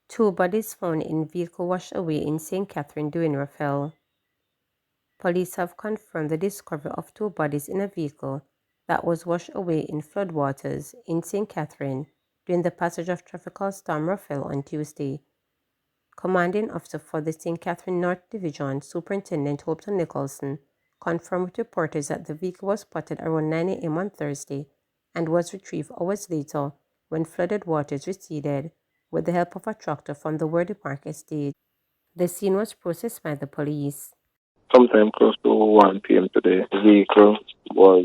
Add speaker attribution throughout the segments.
Speaker 1: Two bodies found in vehicle washed away in St. Catherine during Raphael. Police have confirmed the discovery of two bodies in a vehicle that was washed away in floodwaters in St. Catherine during the passage of Tropical Storm Raphael on Tuesday. Commanding officer for the St. Catherine North Division, Superintendent Hopton Nicholson, confirmed with reporters that the vehicle was spotted around 9 a.m. on Thursday and was retrieved hours later when flooded waters receded with the help of a tractor from the Worthy Park estate. The scene was processed by the police.
Speaker 2: Sometime close to 1 p.m. today, the vehicle was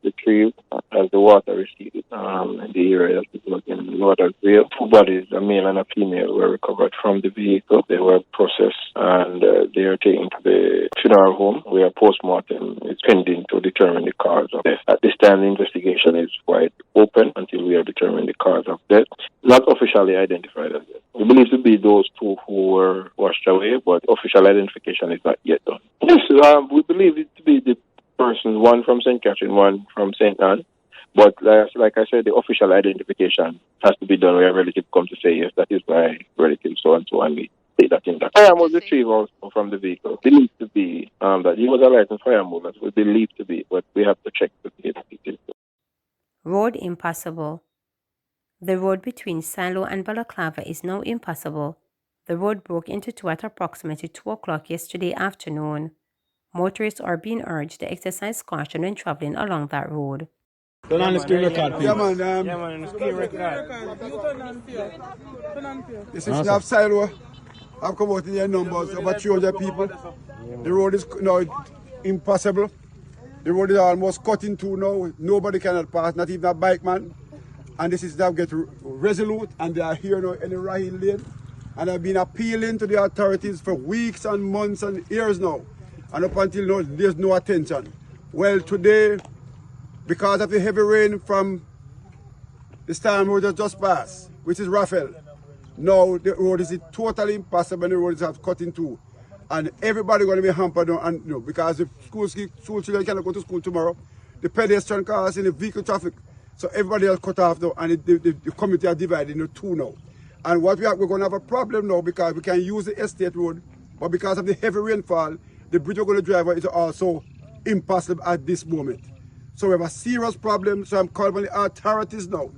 Speaker 2: retrieved as the water receded in the area that was in Lauderdale. Two bodies, a male and a female, were recovered from the vehicle. They were processed and they are taken to the funeral home where postmortem is pending to determine the cause of death. At this time, the investigation is quite open until we have determined the cause of death. Not officially identified as yet. We believe to be those two who were washed away, but official identification is not yet done. Yes, we believe it to be the persons, one from St. Catherine, one from St. Anne. But like I said, the official identification has to be done where a relative come to say, yes, that is my relative, so and so, and we take that in. That firearm was retrieved also from the vehicle. Believed to be that he was a licensed firearm, that we believe to be, but we have to check to see if it is.
Speaker 1: Road impassable. The road between Silo and Balaclava is now impassable. The road broke into two at approximately 2 o'clock yesterday afternoon. Motorists are being urged to exercise caution when traveling along that road.
Speaker 3: Turn on the screen record, please.
Speaker 4: Yeah, man,
Speaker 3: the screen record.
Speaker 4: This is not Silo. I've come out in their numbers, over 300 people. The road is now impossible. The road is almost cut in two now. Nobody cannot pass, not even a bike man. And this is now get resolute, and they are here now in the right lane. And I've been appealing to the authorities for weeks and months and years now. And up until now, there's no attention. Well, today, because of the heavy rain from the storm road that just passed, which is Raphael, now the road is totally impossible, and the road is cut in two. And everybody going to be hampered, and because the school children cannot go to school tomorrow. The pedestrian cars and the vehicle traffic. So everybody else cut off now, and the community are divided into two now. And what we're going to have a problem now, because we can use the estate road, but because of the heavy rainfall, the bridge we're going to drive is also impossible at this moment. So we have a serious problem. So I'm calling on the authorities now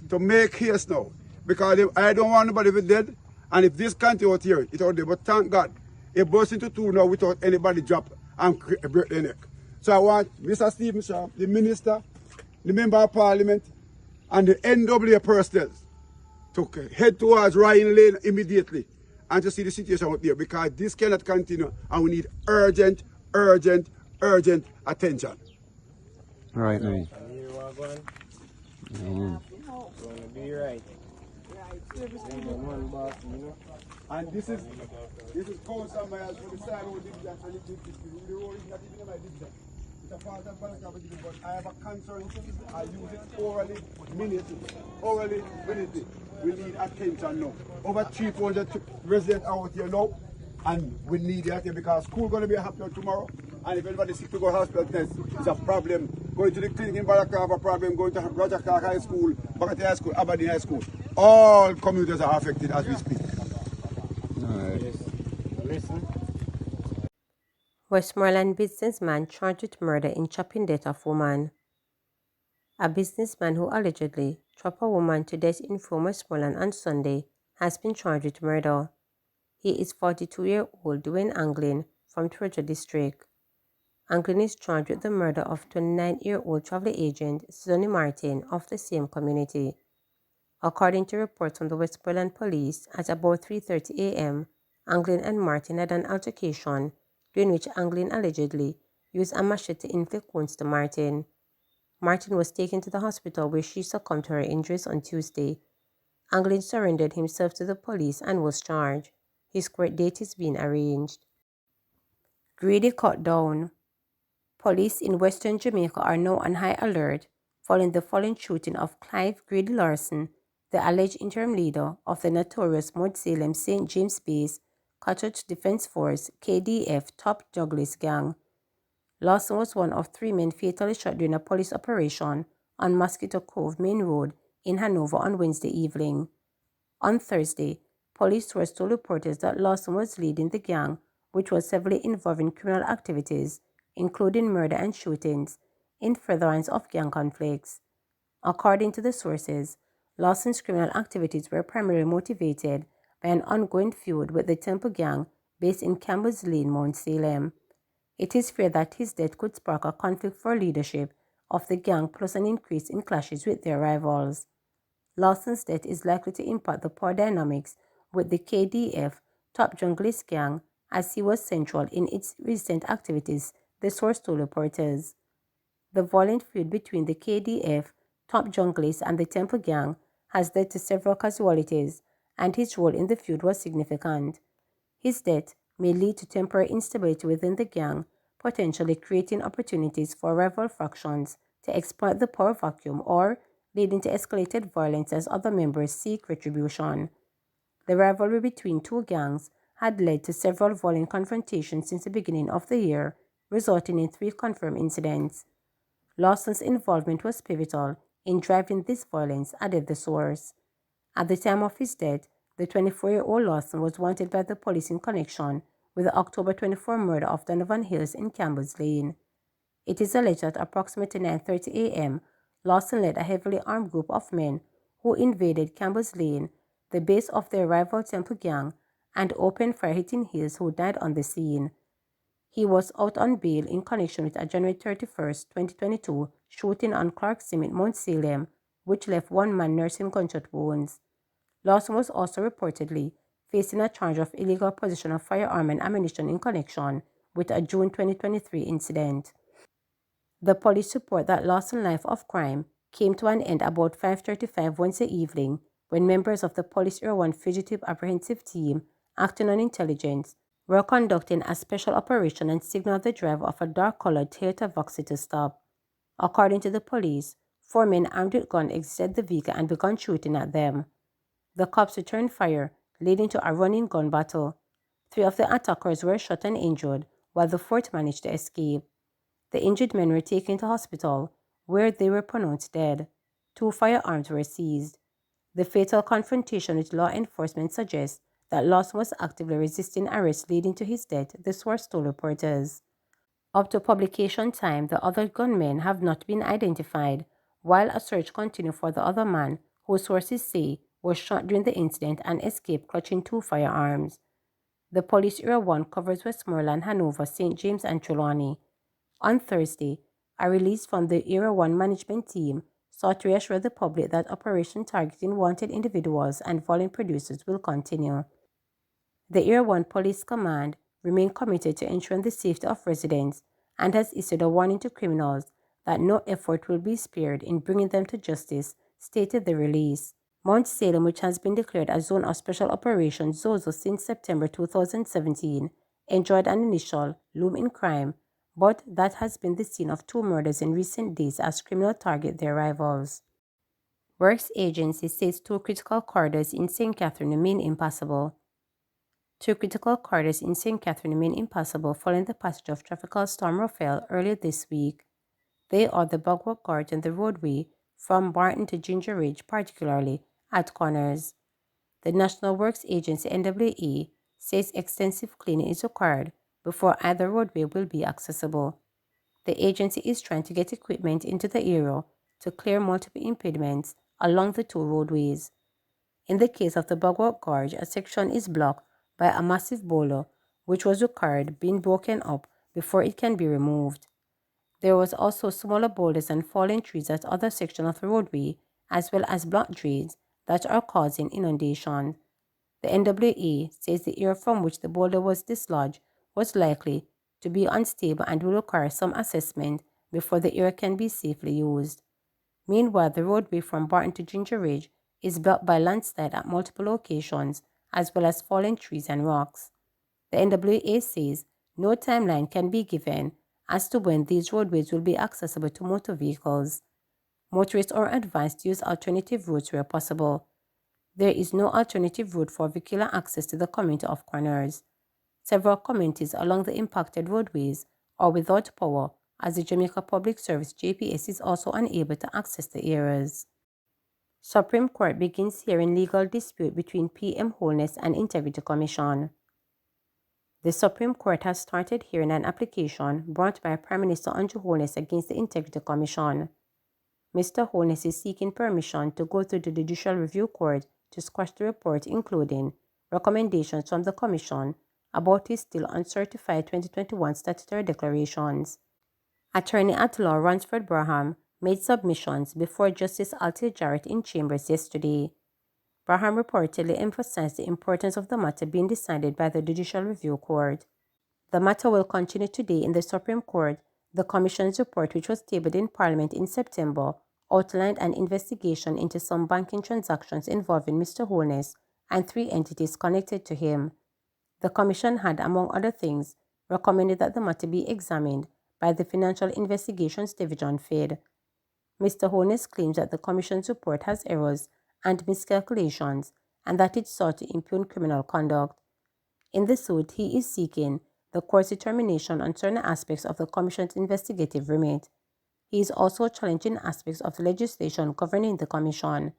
Speaker 4: to make haste now, because I don't want nobody to be dead. And if this country out here, it's out there. But thank God, it burst into two now without anybody drop and break their neck. So I want Mr. Stephen Sharp, the minister, the member of parliament, and the NWA personnel to head towards Ryan Lane immediately and to see the situation out there, because this cannot continue and we need urgent attention.
Speaker 3: All right, man.
Speaker 4: And this is Council Miles for the side road division, so the road is not even in my division. It's a part of Balaclava division, but I have a concern. I use it orally, minutely. We need attention now. Over 300 residents out here now, and we need it here because school going to be happening tomorrow. And if anybody sick to go to hospital test, it's a problem. Going to the clinic in Balaclava, problem. Going to Roger Clark High School, Bakati High School, Aberdeen High School. All communities are affected as we speak.
Speaker 3: Listen.
Speaker 1: Westmoreland businessman charged with murder in chopping death of woman. A businessman who allegedly chopped a woman to death in Westmoreland on Sunday has been charged with murder. He is 42-year-old Dwayne Anglin from Treasure District. Anglin is charged with the murder of 29-year-old travel agent Sonny Martin of the same community. According to reports from the Westmoreland police, at about 3:30 a.m., Anglin and Martin had an altercation during which Anglin allegedly used a machete to inflict wounds to Martin. Martin was taken to the hospital where she succumbed to her injuries on Tuesday. Anglin surrendered himself to the police and was charged. His court date is being arranged. Greedy cut down. Police in Western Jamaica are now on high alert following the fallen shooting of Clive Grady Larson, the alleged interim leader of the notorious Mount Salem St. James Base Cottage Defense Force KDF top Douglas gang. Lawson was one of 3 men fatally shot during a police operation on Mosquito Cove Main Road in Hanover on Wednesday evening. On Thursday, police sources told reporters that Lawson was leading the gang, which was heavily involved in criminal activities, including murder and shootings, in furtherance of gang conflicts. According to the sources, Lawson's criminal activities were primarily motivated by an ongoing feud with the Temple gang based in Campbell's Lane, Mount Salem. It is feared that his death could spark a conflict for leadership of the gang plus an increase in clashes with their rivals. Lawson's death is likely to impact the power dynamics with the KDF top junglist gang as he was central in its recent activities, the source told reporters. The violent feud between the KDF top junglist and the Temple gang has led to several casualties, and his role in the feud was significant. His death may lead to temporary instability within the gang, potentially creating opportunities for rival factions to exploit the power vacuum or leading to escalated violence as other members seek retribution. The rivalry between 2 gangs had led to several violent confrontations since the beginning of the year, resulting in 3 confirmed incidents. Lawson's involvement was pivotal in driving this violence, added the source. At the time of his death, the 24-year-old Lawson was wanted by the police in connection with the October 24 murder of Donovan Hills in Campbell's Lane. It is alleged that approximately 9:30 a.m., Lawson led a heavily armed group of men who invaded Campbell's Lane, the base of their rival Temple gang, and opened fire hitting Hills, who died on the scene. He was out on bail in connection with a January 31, 2022 shooting on Clark Sim in Mount Salem, which left 1 man nursing gunshot wounds. Lawson was also reportedly facing a charge of illegal possession of firearm and ammunition in connection with a June 2023 incident. The police report that Lawson's life of crime came to an end about 5:35 Wednesday evening when members of the Police Area 1 Fugitive Apprehensive Team, acting on intelligence, were conducting a special operation and signaled the driver of a dark-colored Toyota Voxy to stop. According to the police, 4 men armed with guns exited the vehicle and began shooting at them. The cops returned fire, leading to a running gun battle. 3 of the attackers were shot and injured, while the 4th managed to escape. The injured men were taken to hospital, where they were pronounced dead. 2 firearms were seized. The fatal confrontation with law enforcement suggests that Lawson was actively resisting arrest, leading to his death, the source told reporters. Up to publication time, the other gunmen have not been identified, while a search continues for the other man, who sources say was shot during the incident and escaped clutching 2 firearms. The Police Area 1 covers Westmoreland, Hanover, St. James, and Trelawney. On Thursday, a release from the Area 1 management team sought to reassure the public that operation targeting wanted individuals and violent producers will continue. The Area 1 Police Command remain committed to ensuring the safety of residents and has issued a warning to criminals that no effort will be spared in bringing them to justice, stated the release. Mount Salem, which has been declared a zone of special operations (ZOZO) since September 2017, enjoyed an initial boom in crime, but that has been the scene of 2 murders in recent days as criminals target their rivals. Works Agency says 2 critical corridors in St. Catherine remain impassable. 2 critical corridors in St. Catherine remain impassable following the passage of Tropical Storm Raphael earlier this week. They are the Bogwalk Gorge and the roadway from Barton to Ginger Ridge, particularly at corners. The National Works Agency (NWA) says extensive cleaning is required before either roadway will be accessible. The agency is trying to get equipment into the area to clear multiple impediments along the 2 roadways. In the case of the Bogwalk Gorge, a section is blocked by a massive boulder, which was required being broken up before it can be removed. There was also smaller boulders and fallen trees at other sections of the roadway, as well as block drains that are causing inundation. The NWA says the area from which the boulder was dislodged was likely to be unstable and will require some assessment before the area can be safely used. Meanwhile, the roadway from Barton to Ginger Ridge is blocked by landslide at multiple locations, as well as fallen trees and rocks. The NWA says no timeline can be given as to when these roadways will be accessible to motor vehicles. Motorists are advised to use alternative routes where possible. There is no alternative route for vehicular access to the community of Corners. Several communities along the impacted roadways or without power, as the Jamaica Public Service JPS is also unable to access the areas. Supreme Court begins hearing legal dispute between PM Holness and Integrity Commission. The Supreme Court has started hearing an application brought by Prime Minister Andrew Holness against the Integrity Commission. Mr. Holness is seeking permission to go to the Judicial Review Court to squash the report, including recommendations from the Commission about his still uncertified 2021 statutory declarations. Attorney at law Ransford Braham made submissions before Justice Althea Jarrett in chambers yesterday. Braham reportedly emphasized the importance of the matter being decided by the Judicial Review Court. The matter will continue today in the Supreme Court. The Commission's report, which was tabled in Parliament in September, outlined an investigation into some banking transactions involving Mr. Holness and 3 entities connected to him. The Commission had, among other things, recommended that the matter be examined by the Financial Investigations Division (FID). Mr. Holness claims that the Commission's report has errors and miscalculations and that it sought to impugn criminal conduct. In the suit, he is seeking the court's determination on certain aspects of the Commission's investigative remit. He is also challenging aspects of the legislation governing the Commission.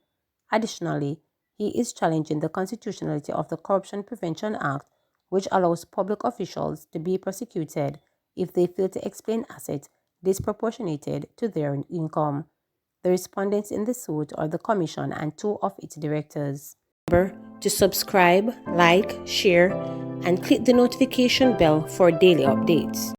Speaker 1: Additionally, he is challenging the constitutionality of the Corruption Prevention Act, which allows public officials to be prosecuted if they fail to explain assets disproportionated to their income. The respondents in the suit are the Commission and 2 of its directors. Remember to subscribe, like, share, and click the notification bell for daily updates.